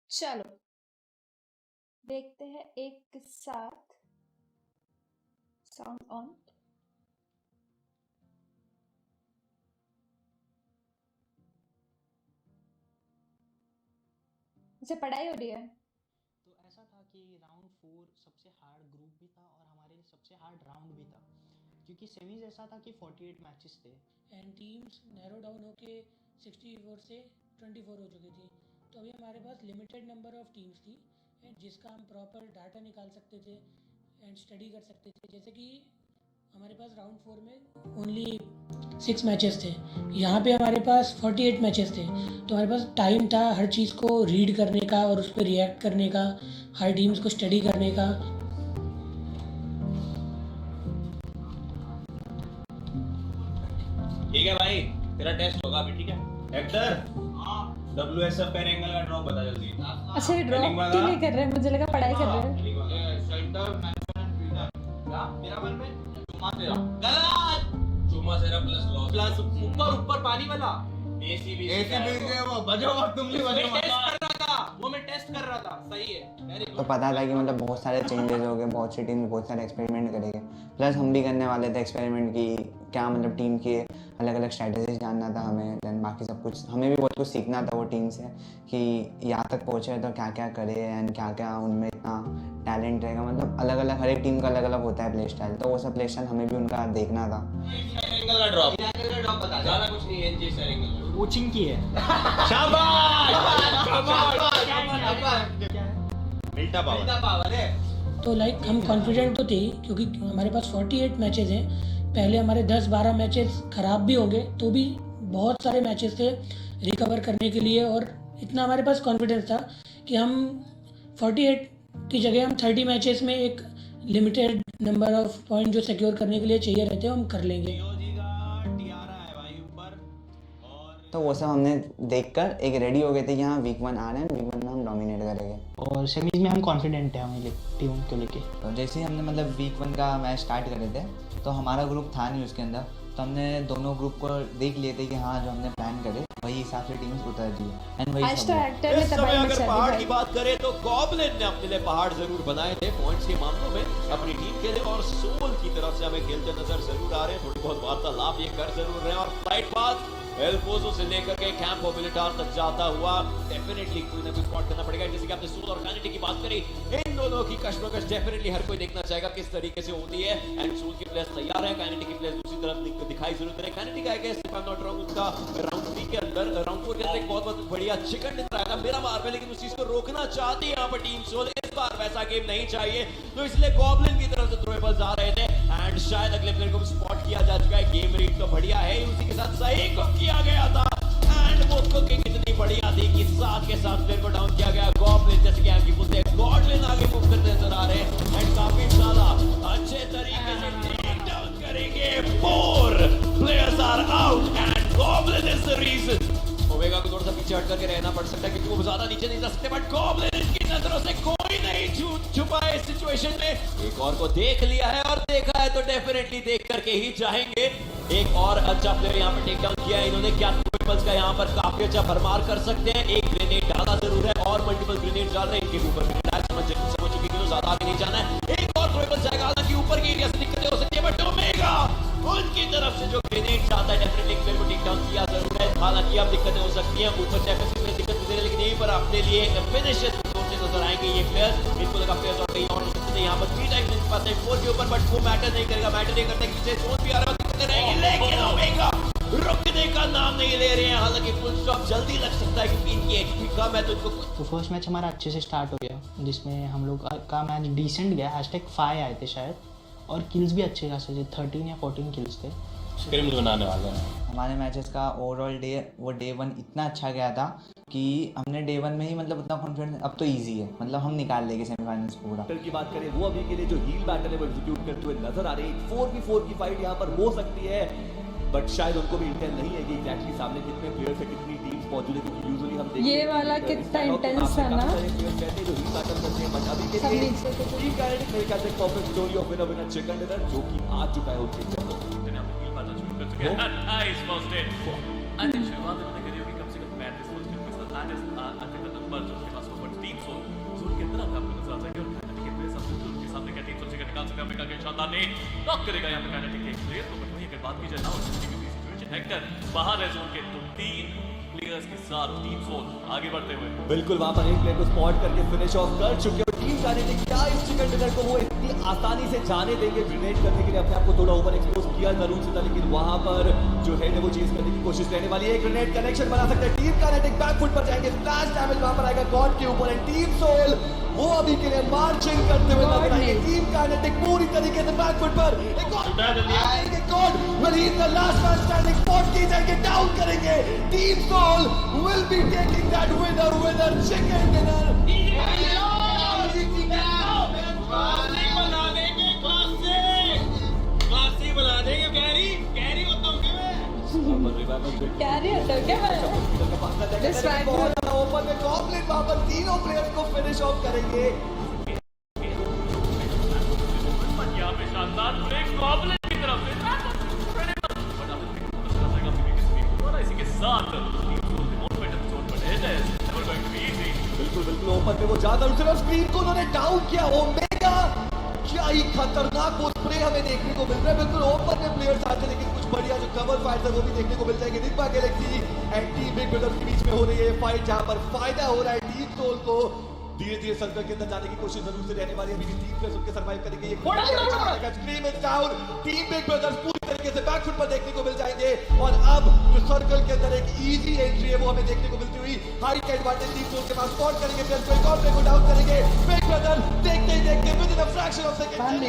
चलो देखते हैं एक साथ। Sound on. इसे पढ़ाई हो रही है। तो ऐसा था कि राउंड 4 सबसे हार्ड ग्रुप भी था और हमारे लिए सबसे हार्ड राउंड भी था, क्योंकि सेमीज ऐसा था कि 48 मैचेस थे एंड टीम्स नैरो डाउन होके 64 से 24 हो चुकी थी। तो अभी हमारे पास लिमिटेड नंबर ऑफ टीम्स थी एंड जिसका हम प्रॉपर डाटा निकाल सकते थे एंड स्टडी कर सकते थे। जैसे कि हमारे पास राउंड 4 में ओनली 6 मैचेस थे, यहाँ पे हमारे पास 48 मैचेस थे। तो हमारे पास टाइम था हर चीज़ को रीड करने का और उस पर रिएक्ट करने का, हर टीम्स को स्टडी करने का। ठीक है भाई, तेरा टेस्ट होगा अभी। ठीक है हेक्टर, WSF पेन एंगल का ड्रॉप बता जल्दी। अच्छा ये ड्रॉप क्यों नहीं कर रहे हैं? मुझे लगा पढ़ाई कर रहे हैं। सेंटर मैनेजमेंट फील्डर क्या मेरा मन में चुम्मा तेरा गलत। चुम्मा तेरा प्लस ऊपर पानी वाला एसी वो बजो और तुम भी बजो। मैं टेस्ट कर रहा था सही है। तो पता था कि मतलब बहुत सारे चेंजेस हो गए, बहुत सी टीम बहुत सारे एक्सपेरिमेंट करेंगे, प्लस हम भी करने वाले थे एक्सपेरिमेंट की क्या मतलब टीम के अलग अलग स्ट्रैटेजीज जानना था हमें। देन बाकी सब कुछ हमें भी बहुत कुछ सीखना था वो टीम से कि यहाँ तक पहुँचे तो क्या क्या करे एंड क्या क्या उनमें इतना टैलेंट रहेगा। मतलब अलग अलग हर एक टीम का अलग अलग होता है प्ले स्टाइल, तो वो सब प्ले स्टाइल हमें भी उनका देखना था। एंगल का ड्रॉप बता, ज़्यादा कुछ नहीं है। जी सर एंगल कोचिंग की है। मिल्टा पावर है। तो लाइक हम कॉन्फिडेंट तो थे क्योंकि हमारे पास 48 मैचेस हैं। पहले हमारे 10-12 मैचेस ख़राब भी होंगे तो भी बहुत सारे मैचेस थे रिकवर करने के लिए, और इतना हमारे पास कॉन्फिडेंस था कि हम 48 की जगह हम 30 मैचेस में एक लिमिटेड नंबर ऑफ पॉइंट जो सिक्योर करने के लिए चाहिए रहते हैं हम कर लेंगे। तो वो सब हमने देखकर एक रेडी हो गए थे कि हाँ वीक 1 आ रहे हैं, वीक 1 में हम डोमिनेट करेंगे और सेमीज में हम कॉन्फिडेंट हैं हमारी टीम को लेके। तो जैसे ही हमने मतलब वीक 1 का मैच स्टार्ट कर रहे थे तो हमारा ग्रुप था नहीं उसके अंदर, तो हमने दोनों ग्रुप को देख लिए थे कि हाँ जो हमने प्लान करे वही हिसाब से टीम्स उतर दी एंड वही आज सब तो हुआ। एक्टर ने इस समय तबाही अगर मचा दी पहाड़ भाई। की बात करें तो गॉब्लिन ने अपने लिए पहाड़ जरूर बनाए थे पॉइंट्स के मामलों में अपनी टीम के लिए, और सोल की तरफ से हमें खेलते नजर जरूर आ रहे हैं। थोड़ी बहुत वार्तालाप ये कर जरूर रहे हैं और फ्लाइट पाथ एल्फोजो से लेकर के कैंप मोबिलिटार तक जाता हुआ डेफिनेटली कोई ना कोई स्पॉट करना पड़ेगा। जैसे कि आपने सोल और काइनेटिक की बात करी, इन दोनों की कशमकश डेफिनेटली हर कोई देखना चाहेगा किस तरीके से होती है। एंड सोल के प्लेयर्स तैयार हैं, काइनेटिक के प्लेयर्स दूसरी तरफ दिखाई जरूर दे रहे हैं। Kinetic I guess if I am not wrong उसका राउंड 3 के अंदर राउंड 4 के अंदर एक बहुत बढ़िया चिकन डिनर आया था मेरा बार में, लेकिन उस चीज को रोकना चाहती है यहाँ पर टीम सोल। इस बार वैसा गेम नहीं चाहिए, तो इसलिए गॉब्लिन की तरफ से थ्रोएबल्स आ रहे थे एंड शायद अगले प्लेयर को भी स्पॉट किया जा चुका है। गेम रीड तो बढ़िया है, उसी के साथ सही को किया गया था एंड वो कुकिंग इतनी बढ़िया थी कि साथ के साथ प्लेयर को डाउन किया गया। गॉब्लिन जैसे कि आपकी बोलते हैं गॉब्लिन आगे मूव करते नजर आ रहे हैं एंड काफी ज्यादा अच्छे तरीके से टेक डाउन करेंगे। 4 players are out and Goblin is the reason. Omega को थोड़ा सा पीछे हट करके रहना पड़ सकता है क्योंकि वो ज्यादा नीचे नहीं जा सकते, बट गॉब्लिन इनकी नजरों से कोई नहीं छुपा है इस सिचुएशन में। एक और को देख लिया है और देखा है तो डेफिनेटली देख करके ही जाएंगे। एक और अच्छा प्लेयर यहाँ पर टेक डाउन किया है इन्होंने। क्या ट्रिपल्स का यहाँ पर काफी अच्छा भरमार कर सकते हैं। एक ग्रेनेड डाला जरूर है और मल्टीपल ग्रेनेड डाल रहे हैं इनके ऊपर। समझ चुकी कि ज्यादा आगे नहीं जाना है। एक और ट्रिपल जाएगा, हालांकि ऊपर के एरिया से दिक्कतें हो सकती है, बट ओमेगा उनकी तरफ से जो ग्रेनेड जाता है डेफिनेटली एक प्लेयर को टेक डाउन किया जरूर है। हालांकि अब दिक्कतें हो सकती हैं, ऊपर डेफिनेटली में दिक्कत होती है, लेकिन यहीं पर अपने लिए फिनिशर नजर आएंगे ये प्लेयर। इनको लगा प्लेयर्स और कहीं और हो सकते हैं यहाँ पर 3 टाइम्स इनके पास है 4 के ऊपर, बट वो मैटर नहीं करेगा। मैटर नहीं करता कि पीछे जोन भी आ रहा है, दिक्कतें रहेंगी, लेकिन ओमेगा रुकने का नाम नहीं ले रहे हैं। हालांकि फुल स्टॉप जल्दी लग सकता है क्योंकि इनकी एचपी कम है, तो इनको तो फर्स्ट मैच हमारा अच्छे से स्टार्ट हो गया जिसमें हम लोग का मैच डिसेंट गया। #5 आए थे शायद, और किल्स भी अच्छे खासे थे, 13 या 14 किल्स थे। स्क्रिम्स बनाने वाले हैं हमारे मैचेस का ओवरऑल डे 1 इतना अच्छा गया था कि हमने डे 1 में ही मतलब उतना कॉन्फिडेंस, अब तो इजी है, मतलब हम निकाल लेंगे सेमीफाइनल्स पूरा। बैटल की बात करें वो अभी के लिए जो हील बैटल है वो एग्जीक्यूट करते हुए नजर आ रहे हैं। 4v4 की फाइट यहाँ पर हो सकती है, बट शायद उनको भी इंटेंस नहीं है कि एग्जैक्टली सामने कितने प्लेयर्स है, कितनी टीम्स मौजूद है, क्योंकि यूजुअली हम देखते हैं ये वाला कितना इंटेंस है ना। प्लेयर्स कहते हैं जो हील बैटल करते हैं, बट अभी के सब लिए नीचे को टीम काइनेटिक मेरे ख्याल से perfect story of winner winner chicken dinner जो कि आ चुका है उनके चलो। Nice first hit. I think शुरुआत में करी होगी कम से कम 35 फर्स्ट हिट के साथ। That is I think the number जो उसके पास ऊपर सोल जोन के अंदर आपको नजर आ जाएंगे और काइनेटिक के प्लेयर्स आप बिल्कुल उनके सामने क्या टीम सबसे निकाल सकते हैं अमेरिका के शानदार ने नॉक करेगा यहां पे काइनेटिक के प्लेयर को। बट वहीं अगर बात की जाए ना उसकी सिचुएशन हेक्टर बाहर है जोन के, तो 3 प्लेयर्स के साथ टीम सोल आगे बढ़ते हुए बिल्कुल वहां पर एक प्लेयर को स्पॉट करके फिनिश ऑफ कर चुके हैं। टीम काइनेटिक क्या इस चिकन डिनर को वो इतनी आसानी से जाने देंगे? ग्रेनेड करने के लिए अपने आप को थोड़ा ओवर एक्सपोज किया जरूर से था, लेकिन वहां पर जो है वो चीज करने की कोशिश रहने वाली है। ग्रेनेड कनेक्शन बना सकते हैं टीम काइनेटिक, बैक फुट पर जाएंगे, स्प्लैश डैमेज वहां पर आएगा गॉड के ऊपर एंड टीम सोल वो अभी के लिए मार्चिंग करते हुए नजर आएंगे। टीम काइनेटिक पूरी तरीके से बैक फुट पर एक और आएंगे God, but he is the last man standing, spot की जाएंगे, डाउन करेंगे। Team Soul will be taking that winner chicken dinner। Carry होता है क्या मैं डिस्ट्रैक्ट ओपन में गॉब्लिन वहां पर तीनों प्लेयर्स को फिनिश ऑफ करेंगे। यहां पे शानदार ब्रेक गॉब्लिन की तरफ से और इसी के साथ बिल्कुल ओपन में वो ज्यादा उछल और स्क्रीन को उन्होंने डाउन किया। ओमेगा क्या ही खतरनाक वो स्प्रे हमें देखने को मिल रहा है। बिल्कुल ओपन में प्लेयर्स आते हैं, लेकिन कुछ बढ़िया जो कवर फाइट है वो भी देखने को मिल जाएंगे। Nigma Galaxy and team Big Brothers के बीच में हो रही है फाइट, जहां पर फायदा हो रहा है टीम सोल को। धीरे-धीरे सर्कल के अंदर जाने की कोशिश जरूर से रहने वाली है। अभी टीम प्लेयर्स उनके सर्वाइव करेंगे। ये scream is down, team Big brothers पूरी तरीके से बैक फुट पर देखने को मिल जाएंगे। और अब जो सर्कल के अंदर एक इजी एंट्री है वो हमें देखने को मिलती हुई। हाई का एडवांटेज टीम सोल के पास, स्पॉट करेंगे प्लेयर्स को, एक और प्लेयर को डाउन करेंगे। बिग ब्रदर देखते ही देखते with in a fraction of second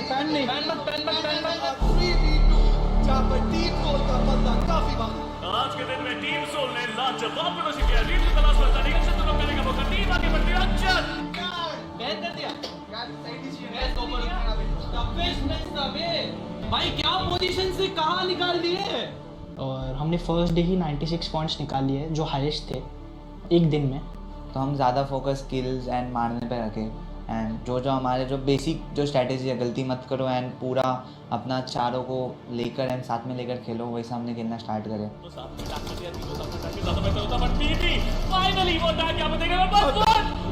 जहां पर टीम सोल का बंदा काफी भारी। आज के दिन में टीम सोल ने लाजवाब प्रदर्शन किया। टीम की तलाश में जाने का क्षेत्र करने का मौका, टीम आगे बढ़ती है। अच्छा बैन कर दिया भाई, क्या पोजीशन से कहां निकाल दिए। और हमने फर्स्ट डे ही 96 पॉइंट्स निकाल लिए, जो हाईएस्ट थे एक दिन में। तो हम ज़्यादा फोकस स्किल्स एंड मारने पे रखे एंड जो हमारे जो बेसिक जो स्ट्रैटेजी है, गलती मत करो एंड पूरा अपना चारों को लेकर एंड साथ में लेकर खेलो, वैसा हमने खेलना स्टार्ट करें। तो सामने अटैक कर दिया, तीनों सामने अटैक ज्यादा बेहतर होता, बट टीवी फाइनली वो अटैक यहां पे देखेगा। बस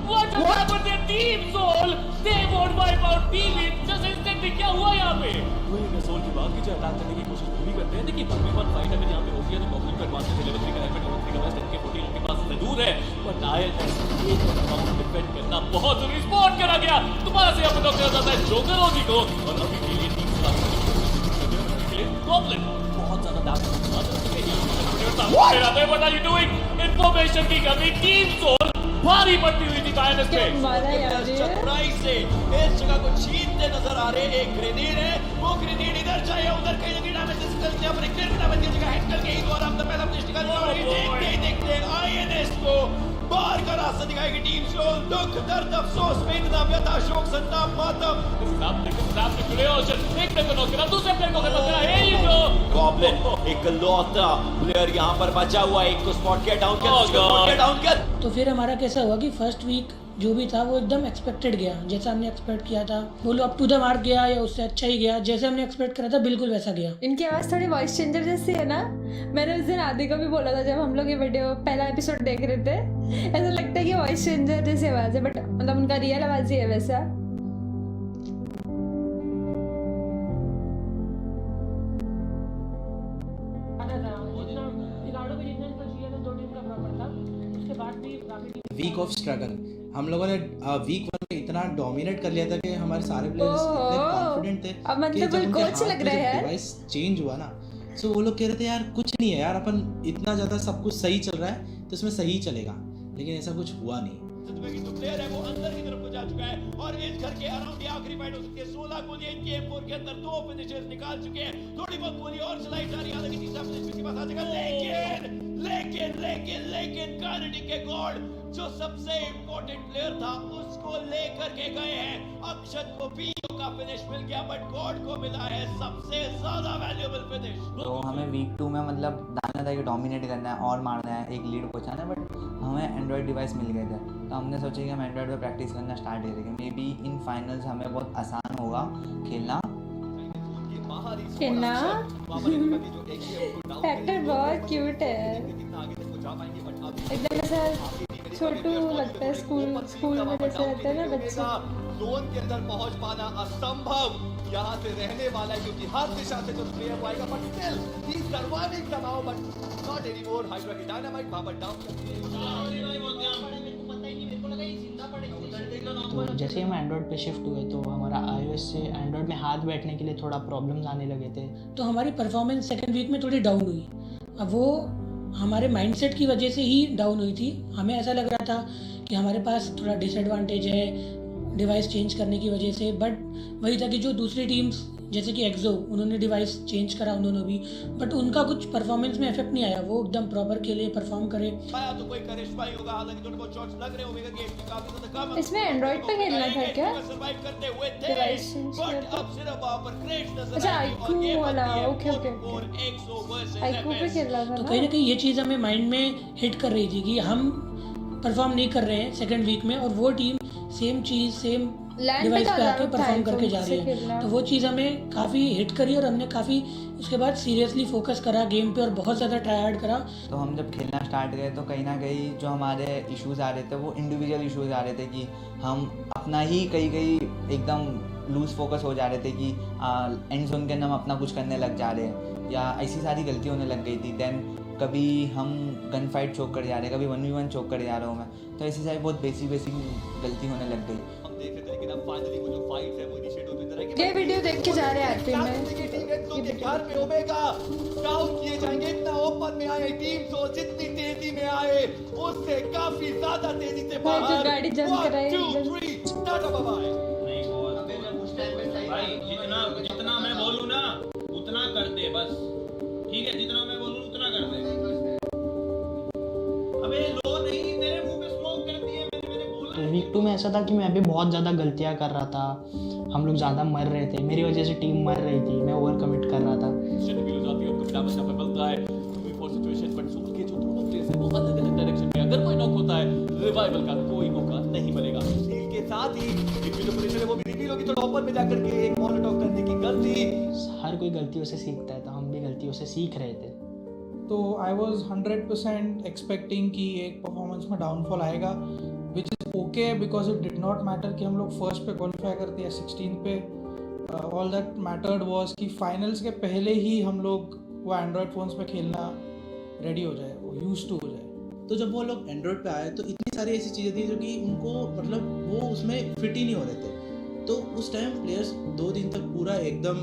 वो जो यहां पर the team Soul they won't wipe out TV. Just instantly क्या हुआ यहां पे? वही मैं सोल की बात की, जो अटैक करने की कोशिश पूरी करते हैं। देखिए 1v1 फाइट अगर यहां पे होती है तो गॉब्लिन का एडवांटेज लेवल 3 का हेलमेट, लेवल 3 का वेस्ट, के 14 उनके पास जरूर है, बट आईएनएस ये राउंड डिफेंड करना बहुत जरूरी। स्पॉट करा गया, दोबारा से यहां पे नॉक किया जाता है जोकर ओजी को, और अभी के लिए टीम गॉब्लिन बहुत ज्यादा damage what are you doing? Information की कमी, टीम सोल भारी पड़ती हुई थी कायनेस पे। सरप्राइज से इस जगह को छीनते नजर आ रहे। एक ग्रेनेड है, वो ग्रेनेड इधर जाए उधर कहीं ना कहीं डैमेज से अपने क्लियर डैमेज की जगह हेड करके ही द्वारा अपना पहला अपने निकाल रहे। देखते आईएनएस को बाहर का रास्ता दिखाएगी टीम सोल। दुख दर्द अफसोस वेदना व्यथा शोक संताप मातम सामने जुड़े हो, एक प्लेयर को नॉक करा, दूसरे प्लेयर को नॉक करा। हे यू गो गॉब्लिन इकलौता प्लेयर यहां पर बचा हुआ है। एक को स्पॉट किया, डाउन किया, दूसरे को किया, डाउन किया। तो फिर हमारा कैसा हुआ कि फर्स्ट वीक जो भी था वो एकदम एक्सपेक्टेड गया, जैसा हमने एक्सपेक्ट किया था। बोलो अप टू द मार्क गया या उससे अच्छा ही गया, जैसे हमने एक्सपेक्ट करा था बिल्कुल वैसा गया। इनकी आवाज़ थोड़ी वॉइस चेंजर जैसी है ना। मैंने उस दिन आदि को भी बोला था जब हम लोग ये वीडियो पहला एपिसोड देख रहे थे, ऐसा लगता है कि वॉइस चेंजर जैसी आवाज़ है, बट मतलब उनका रियल आवाज़ ही है वैसा। वीक ऑफ स्ट्रगल, हम लोगों ने वीक वन में इतना डोमिनेट कर लिया था कि हमारे सारे प्लेयर्स इतने कॉन्फिडेंट थे कि जब उनके हाथ में डिवाइस चेंज हुआ ना, सो वो लोग कह रहे थे यार कुछ नहीं है यार, अपन इतना ज़्यादा सब कुछ सही चल रहा है तो इसमें सही चलेगा, लेकिन ऐसा कुछ हुआ नहीं। जो प्लेयर है वो अंदर की तरफ को जा चुका है और इस घर के अराउंड ये आखिरी फाइट हो सकती है। 16 गोलियां इनके M4 के अंदर, 2 फिनिशर्स निकाल चुके हैं। थोड़ी बहुत गोली और चलाई जा रही है, हालांकि तीसरा फिनिश इसके पास आ जाएगा। लेकिन काइनेटिक के गॉड जो सबसे इंपॉर्टेंट प्लेयर था उसको लेकर के गए हैं। अक्षत को पीओ का फिनिश मिल गया, बट गॉड को मिला है सबसे ज्यादा वैल्यूएबल फिनिश। तो हमें वीक 2 में मतलब डालना था कि डोमिनेट करना है और मारना है, एक लीड पहुंचाना है, बट हमें एंड्रॉयड डिवाइस मिल गए थे, तो हमने सोचा कि हम एंड्रॉयड पे प्रैक्टिस करना स्टार्ट करेंगे। मे बी इन फाइनल्स हमें बहुत आसान होगा खेलना। फैक्टर बहुत क्यूट है, एकदम ऐसा छोटू लगता है, स्कूल में जैसे रहते हैं ना बच्चे। जोन के अंदर पहुंच पाना असंभव यहाँ से रहने वाला है, क्योंकि हर दिशा से जो प्लेयर आएगा, but still he is surviving somehow, but not anymore. Hydra की डायनामाइट वहां पर डाउन करती तो जैसे हम एंड्रॉयड पे शिफ्ट हुए तो हमारा iOS से एंड्रॉयड में हाथ बैठने के लिए थोड़ा प्रॉब्लम्स आने लगे थे। तो हमारी परफॉर्मेंस सेकंड वीक में थोड़ी डाउन हुई। अब वो हमारे माइंडसेट की वजह से ही डाउन हुई थी। हमें ऐसा लग रहा था कि हमारे पास थोड़ा डिसएडवांटेज है डिवाइस चेंज करने की वजह से, बट वही था कि जो दूसरी टीम्स जैसे कि एक्सो, उन्होंने डिवाइस चेंज करा उन्होंने भी, बट उनका कुछ परफॉर्मेंस में इफेक्ट नहीं आया। वो एकदम प्रॉपर खेले, परफॉर्म करे। तो कोई करिश्मा ही होगा, हालांकि थोड़े बहुत शॉट्स लग रहे होंगे गेम की काफी ज्यादा कम। इसमें एंड्रॉइड पे खेलना था क्या? सरवाइव करते हुए थे, डिवाइस चेंज बट अब सिर्फ वहां पर क्रैश नजर अच्छा, आई और ये iQOO वाला, बनती है ओके, 4-100 वर्सेस iQOO पे खेलना था तो ना? कहीं ना कहीं ये चीज़ हमें माइंड में हिट कर रही थी कि हम परफॉर्म नहीं कर रहे हैं सेकंड वीक में, और वो टीम सेम चीज़ सेम लैंड पे डिवाइस पे तो आके अलग था, परफॉर्म iPhone करके जा से रही है। खेलना। तो वो चीज़ हमें काफ़ी हिट करी और हमने काफ़ी उसके बाद सीरियसली फोकस करा गेम पे और बहुत ज़्यादा ट्राई हार्ड करा। तो हम जब खेलना स्टार्ट किए तो कहीं ना कहीं जो हमारे इश्यूज़ आ रहे थे वो इंडिविजुअल इश्यूज़ आ रहे थे कि हम अपना ही कहीं एकदम लूज फोकस हो जा रहे थे कि एंड जोन के अंदर हम अपना कुछ करने लग जा रहे हैं, या ऐसी सारी गलती होने लग गई थी। देन कभी हम गन फाइट चोक कर जा रहे हैं, कभी 1v1 चोक कर जा रहा हूँ मैं, तो ऐसी सारी बहुत बेसिक गलती होने लग गई। हम देख रहे थे, लेकिन अब फाइनली वो जो फाइट है वो इनिशिएट होती तरह की। ये वीडियो देख के जा रहे हैं आरपी में। के घर में ओमेगा डाउन किए जाएंगे। इतना ओपन में आए टीम तो जितनी तेजी में आए उससे काफी ज्यादा तेजी से भाई, जो बाहर। गाड़ी जंप कराई 1 2 3 टाटा बाय। भाई जितना मैं बोलूँ ना उतना कर दे बस, ठीक है? जितना मैं बोलूँ उतना कर दे। अबे लो नहीं, तेरे मुंह पे स्मोक कर दिए, मैंने बोला। तो वीक 2 में ऐसा था कि मैं भी बहुत ज़्यादा गलतियाँ कर रहा था, हम लोग ज़्यादा मर रहे थे, मेरी वजह से टीम मर रही थी, मैं ओवर कमिट कर रहा था। सिचुएशन भी हो जाती है, उनको डैमेज यहाँ पे मिलता है 2v4 सिचुएशन, बट सोल के जो दोनों प्लेयर्स हैं वो अलग अलग डायरेक्शन में, अगर कोई नॉक होता है रिवाइवल का कोई मौका नहीं मिलेगा। स्टील के साथ ही एक जो पोजीशन है वो भी रिवील होगी, तो ओपन में जाकर के एक मॉलोटॉव करने की गलती। हर कोई गलतियों से सीखता है, तो हम भी गलतियों से सीख रहे थे। तो आई वॉज 100% एक्सपेक्टिंग कि एक परफॉर्मेंस में डाउनफॉल आएगा, which is okay because it did not matter कि हम लोग फर्स्ट पे क्वालिफाई करते या 16 पे। ऑल दैट मैटर्ड वॉज कि फाइनल्स के पहले ही हम लोग वो एंड्रॉयड फ़ोन्स पे खेलना रेडी हो जाए, वो यूज टू हो जाए। तो जब वो लोग एंड्रॉयड पे आए तो इतनी सारी ऐसी चीज़ें थी जो कि उनको मतलब वो उसमें फिट ही नहीं हो रहे थे। तो उस टाइम प्लेयर्स 2 दिन तक पूरा एकदम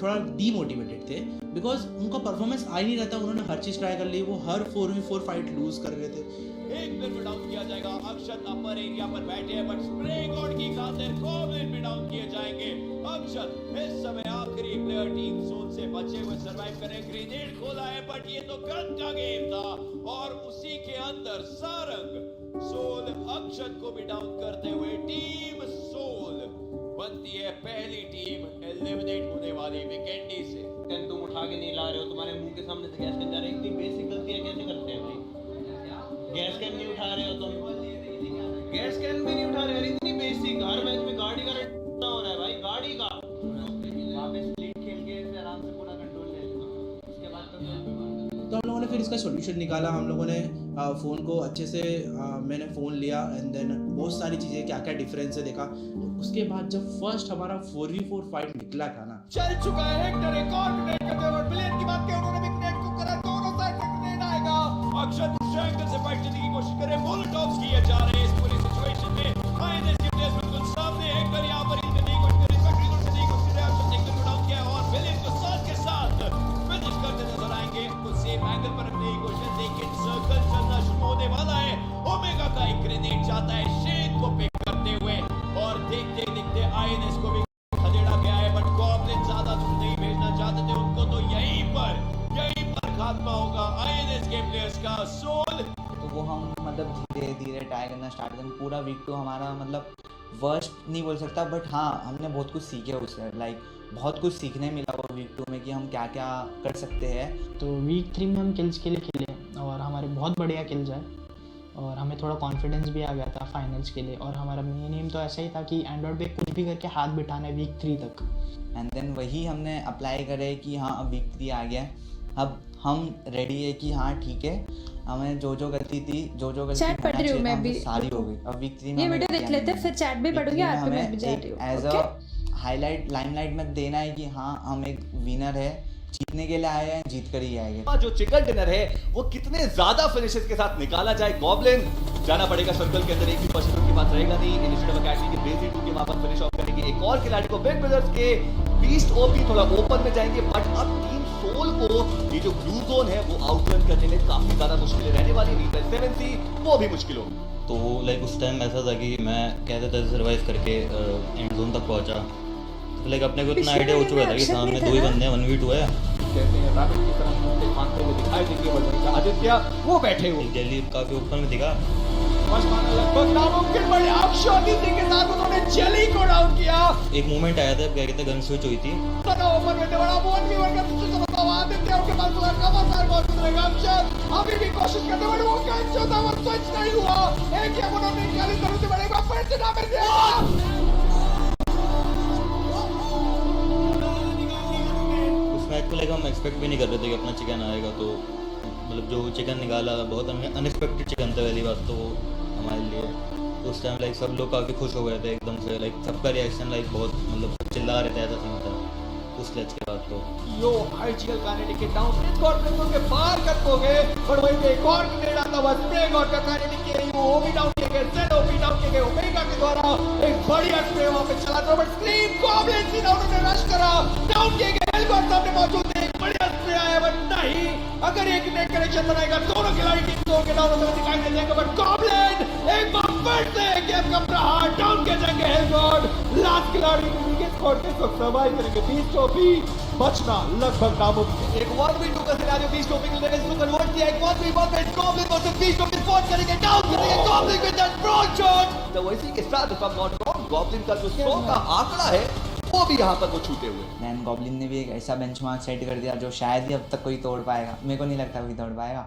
थोड़ा डीमोटिवेटेड थे, बिकॉज उनका परफॉर्मेंस आ ही नहीं रहा था। उन्होंने हर चीज़ ट्राई कर ली, वो हर 4v4 फाइट लूज कर रहे थे। एक प्लेयर को डाउन किया जाएगा, अक्षत अपर एरिया पर बैठे हैं, बट स्प्रे गॉड की खातिर कॉबलिन भी डाउन किए जाएंगे। अक्षत इस समय आखिरी प्लेयर टीम जोन से बचे हुए सर्वाइव करें, ग्रेनेड खोला है, बट ये तो गन का गेम था और उसी के अंदर सारंग सोल अक्षत को भी डाउन करते हुए टीम सोल बनती है पहली टीम एलिमिनेट होने वाली विकेंडी से। तुम उठा के नहीं ला रहे हो, तुम्हारे मुंह के सामने से गैस कैन जा रहे हैं, इतनी बेसिक गलतियां कैसे करते हैं भाई? गैस कैन नहीं उठा रहे हो तुम, गैस कैन भी नहीं उठा रहे हो, इतनी बेसिक। हर मैच में गाड़ी का रेट हो रहा है भाई, गाड़ी का। वापस स्प्लिट खेल के फिर आराम से पूरा कंट्रोल ले लेना, उसके बाद तो हम लोगों ने फिर इसका सॉल्यूशन निकाला। हम लोगों ने फ़ोन को अच्छे से मैंने फ़ोन लिया एंड देन बहुत सारी चीज़ें क्या क्या डिफरेंस है देखा। उसके बाद जब फर्स्ट हमारा 4v4 फाइट निकला था ना, चल चुका है हेक्टर, एक और ग्रेनेड करते हुए ब्लेड की बात किया उन्होंने भी ग्रेनेड को करा, दोनों साइड से ग्रेनेड आएगा। अक्षत उस एंगल से फाइट करने की कोशिश करे, मोलोटॉव्स किए जा रहे हैं इस पूरी सिचुएशन में। आईएनएस के प्लेयर्स बिल्कुल सामने, हेक्टर यहां पर इनके नहीं कोशिश करे, फैक्ट्री को नहीं कोशिश करे, अक्षत हेक्टर को डाउन किया है और विलियम को साथ के साथ फिनिश करते नजर आएंगे। कुछ सेम एंगल पर रखने की कोशिश, लेकिन सर्कल चलना शुरू होने वाला है। ओमेगा का एक ग्रेनेड जाता है शेन को पिक करते हुए और देखते देखते आईएनएस को भी खदेड़ा गया है, बट गॉब्लिन ज्यादा दूर नहीं भेजना चाहते थे उनको, तो यहीं पर खात्मा होगा आईएनएस के प्लेयर्स का। सोल तो वो हम मतलब धीरे धीरे ट्राई करना स्टार्ट करें। पूरा वीक 2 हमारा मतलब वर्स्ट नहीं बोल सकता, बट हाँ हमने बहुत कुछ सीखे उससे, लाइक बहुत कुछ सीखने मिला वो वीक 2 में कि हम क्या क्या कर सकते हैं। तो वीक 3 में हम किल्स के लिए खेले और हमारे बहुत बढ़िया किल्स आए और हमें थोड़ा कॉन्फिडेंस भी आ गया था फाइनल्स के लिए। और हमारा मेन एम तो ऐसा ही था कि एंड्रॉयड पे कुछ भी करके हाथ बिठाना है वीक 3 तक। एंड देन वही हमने अप्लाई करे कि हाँ अब वीक 3 आ गया, अब हम रेडी है कि हाँ ठीक है हमें जो गलती Chat पढ़ रही हूँ मैं भी। सारी हो गई। अब वीक 3 में ये हमें वीडियो देख किया लेते हैं, नहीं। फिर चैट भी वीक पढ़ूंगी, 3 में आप भी मैं हमें भी जा एक रही हूँ। As okay? A highlight limelight में देना है कि हाँ हम एक विनर है, जीतने के लिए आए हैं, जीत कर ही आएंगे। जो चिकन डिनर है वो कितने ज्यादा फिनिशेस के साथ निकाला जाए। गॉब्लिन जाना पड़ेगा सर्कल के अंदर, एक भी पर्सन उनके पास रहेगा नहीं। इनिशिएटिव अकेडमी के बेसिक टू के वहां पर फिनिश ऑफ करेंगे एक और खिलाड़ी को। बिग ब्रदर्स के बीस्ट ओपी थोड़ा ओपन में जाएंगे, बट अब टीम सोल को ये जो ब्लू जोन है वो आउटरन करने में काफी ज्यादा मुश्किलें रहने वाली। रीजन 7C वो भी मुश्किल होगी। तो लाइक उस टाइम ऐसा था कि मैं कैसे तैसे सर्वाइव करके एंड जोन तक पहुंचा। लाइक अपने को इतना आइडिया हो चुका था कि सामने 2 ही बंदे हैं, 1v2 है। कहते हैं रैबिट की तरह मुंह मांगते हुए दिखाई देंगे बल्कि आदित्य वो बैठे हुए। जल्दी काफी ओपन में दिखा। लगभग नामुमकिन बड़े आक्शोनी के साथ उन्होंने जेली को डाउन किया। एक मोमेंट आया था क्या कहते गन स्विच हुई थी। ओपन में बड़ा बहुत भी वर्ग तो आदित्य के पास का मसार बहुत रहेगा। अक्षर अभी भी कोशिश करते बड़े वो का चौथा वो स्विच नहीं हुआ। एक या उन्होंने निकाली जरूर से बड़ेगा फिर से नाम दिया। मैच को लेकर हम एक्सपेक्ट भी नहीं कर रहे थे कि अपना चिकन आएगा, तो मतलब जो चिकन निकाला बहुत अनएक्सपेक्टेड चिकन था पहली बात तो हमारे लिए। तो उस टाइम लाइक सब लोग काफ़ी खुश हो गए थे एकदम से। लाइक सबका रिएक्शन लाइक बहुत मतलब सब चिल्ला रहे थे, ऐसा सीन था उस मैच के बाद। तो यो आईजीएल कानेडी के डाउन स्प्रे गॉड के पार कर दोगे, पर वहीं पे एक और ग्रेनेड आता हुआ स्प्रे गॉड का कानेडी के वो भी डाउन किए गए, सेड ओपी डाउन किए गए। ओमेगा के द्वारा एक बढ़िया स्प्रे वहां पे चला था, बट स्क्रीन गॉब्लिन सीधा उन्होंने रश करा, डाउन किए गए। एलगॉड सामने मौजूद थे, एक बढ़िया स्प्रे आया, बट नहीं अगर एक नेट कनेक्शन बनाएगा दोनों खिलाड़ी टीम दो के डाउन होते हुए दिखाई दे जाएंगे। बट गॉब्लिन एक बार फिर से गेम का प्रहार डाउन किया जाएंगे। एलगॉड लास्ट खिलाड़ी के स्क्वाड के साथ सर्वाइव करेंगे। 20 टॉपी बचना लगभग नामुमकिन। एक 1v2 का सिनेरियो 20 टॉपी के लिए इसको कन्वर्ट किया। एक 1v1 में गॉब्लिन वर्सेस 20 टॉपी स्पॉट करेंगे, डाउन करेंगे Goblin with that broad shot. तो वैसे के साथ if I am not wrong Goblin का जो 100 का आंकड़ा है वो भी यहाँ पर वो छूते हुए। मैन गॉब्लिन ने भी एक ऐसा बेंचमार्क सेट कर दिया जो शायद ही अब तक कोई तोड़ पाएगा। मेरे को नहीं लगता कोई तोड़ पाएगा।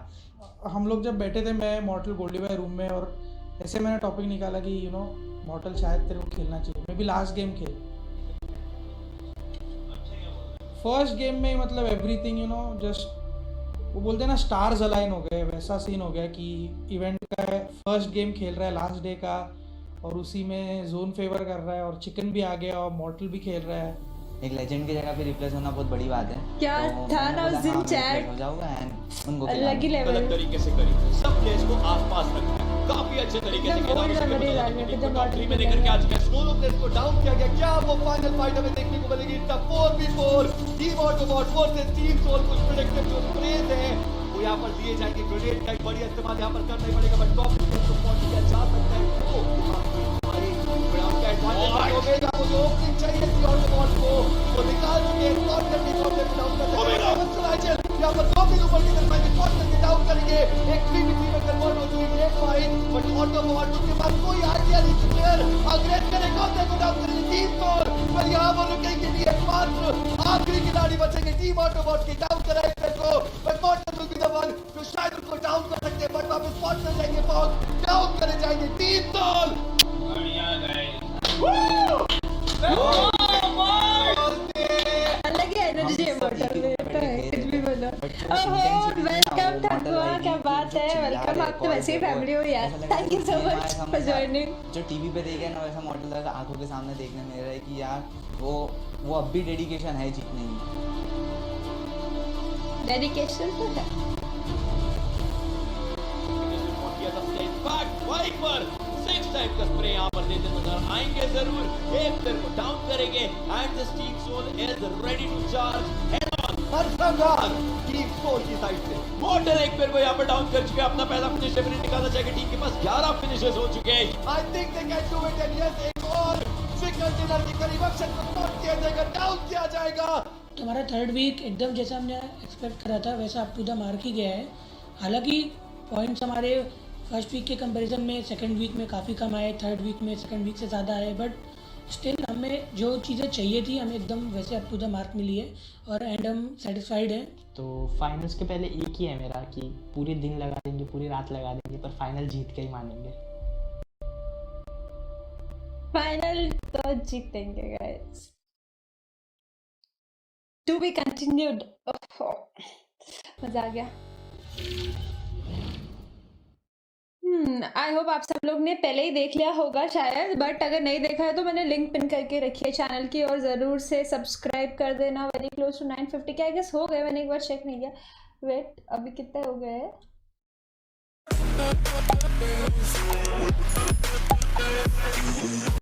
हम लोग जब बैठे थे, मैं मॉर्टल गोल्डी भाई रूम में, और ऐसे मैंने टॉपिक निकाला कि यू नो मॉर्टल शायद तेरे को खेलना चाहिए, मे बी लास्ट गेम खेल। फर्स्ट गेम में मतलब एवरीथिंग यू नो जस्ट वो बोलते हैं ना स्टार्स अलाइन हो गए, वैसा सीन हो गया कि इवेंट का है, फर्स्ट गेम खेल रहा है लास्ट डे का, और उसी में जोन फेवर कर रहा है, और चिकन भी आ गया और मॉर्टल भी खेल रहा है। एक लेजेंड की जगह पे रिप्लेस होना बहुत बड़ी बात है। क्या था ना उस दिन चैट हो जाऊंगा एंड उनको अलग ही लेवल अलग तरीके से करी, सब प्लेयर्स को आसपास रखना है, काफी अच्छे तरीके से खेला। उसके टॉप 3 में लेकर के आ चुका है, सोलो प्लेयर्स को डाउन किया गया। क्या वो फाइनल फाइट हमें देखने को मिलेगी? It's 4v4 team Autobot versus team Soul. कुछ प्रेडिक्टिव जो स्प्रेज है वो यहाँ पर दिए जाएंगे। ग्रेनेड का एक बढ़िया इस्तेमाल यहाँ पर करना ही पड़ेगा, बट टॉप प्लेयर्स को पहुंच किया जा सकता है। ओमेगा को जो ओपनिंग चाहिए थी ऑटोबॉट को वो निकाल के स्पॉट करके डाउन कर ओमेगा यहाँ पर गॉब्लिन ऊपर की तरफ आएंगे, स्पॉट करके डाउन करेंगे। एक 3v3 में कन्वर्ट हो चुकी है एक फाइट, बट ऑटोबॉट उसके पास कोई आइडिया नहीं। प्लेयर अग्रेस करे गॉब्लिन को डाउन करेंगे टीम पर, पर यहाँ पर रुकेंगे नहीं। एकमात्र आखिरी खिलाड़ी बचेंगे टीम ऑटोबॉट के, डाउन कराए को, but मॉर्टल will be the one जो शायद उनको डाउन कर सकते हैं, बट वापस स्पॉट में जाएंगे, बहुत डाउन करे जाएंगे टीम सोल। अलग ही एनर्जी है मॉर्टल में, तो है कुछ भी बोलो। ओहो वेलकम ठकुआ, क्या बात है, वेलकम। आप तो वैसे ही फैमिली हो यार, thank you so much for joining. जो टीवी पे देखे ना वैसा मॉडल लगा आंखों के सामने देखने में रहा है कि यार वो अब भी डेडिकेशन है जीतने की। डेडिकेशन तो है। टाइप का स्प्रे यहाँ पर देते नजर आएंगे जरूर। एक प्लेयर को डाउन करेंगे and this team Soul is ready to charge head on. हर संगार टीम सोल की साइड से मॉर्टल एक प्लेयर को यहाँ पर डाउन कर चुके हैं। अपना पहला फिनिश भी निकालना चाहिए। टीम के पास 11 फिनिशेस हो चुके हैं। I think they can do it and yes एक और सिग्नल डिनर के करीब अक्षर को स्पॉट किया जाएगा, डाउन किया जाएगा। तुम्हारा थर्ड वीक एकदम जैसा हमने एक्सपेक्ट करा था वैसा अप टू द मार्क ही गया है। हालांकि पॉइंट्स हमारे फर्स्ट वीक के कंपैरिजन में सेकंड वीक में काफ़ी कम आए, थर्ड वीक में सेकंड वीक से ज़्यादा आए, बट स्टिल हमें जो चीज़ें चाहिए थी हमें एकदम वैसे अप टू द मार्क मिली है और एंड हम सेटिस्फाइड हैं। तो फाइनल्स के पहले एक ही है मेरा कि पूरे दिन लगा देंगे, पूरी रात लगा देंगे, पर फाइनल जीत के ही मानेंगे। फाइनल तो जीतेंगे गाइस। To be continued. मजा आ गया। आई होप आप सब लोग ने पहले ही देख लिया होगा शायद, बट अगर नहीं देखा है तो मैंने लिंक पिन करके रखी है चैनल की, और ज़रूर से सब्सक्राइब कर देना। वेरी क्लोज टू 950 के आई गेस हो गए, मैंने एक बार चेक नहीं किया। वेट, अभी कितने हो गए हैं?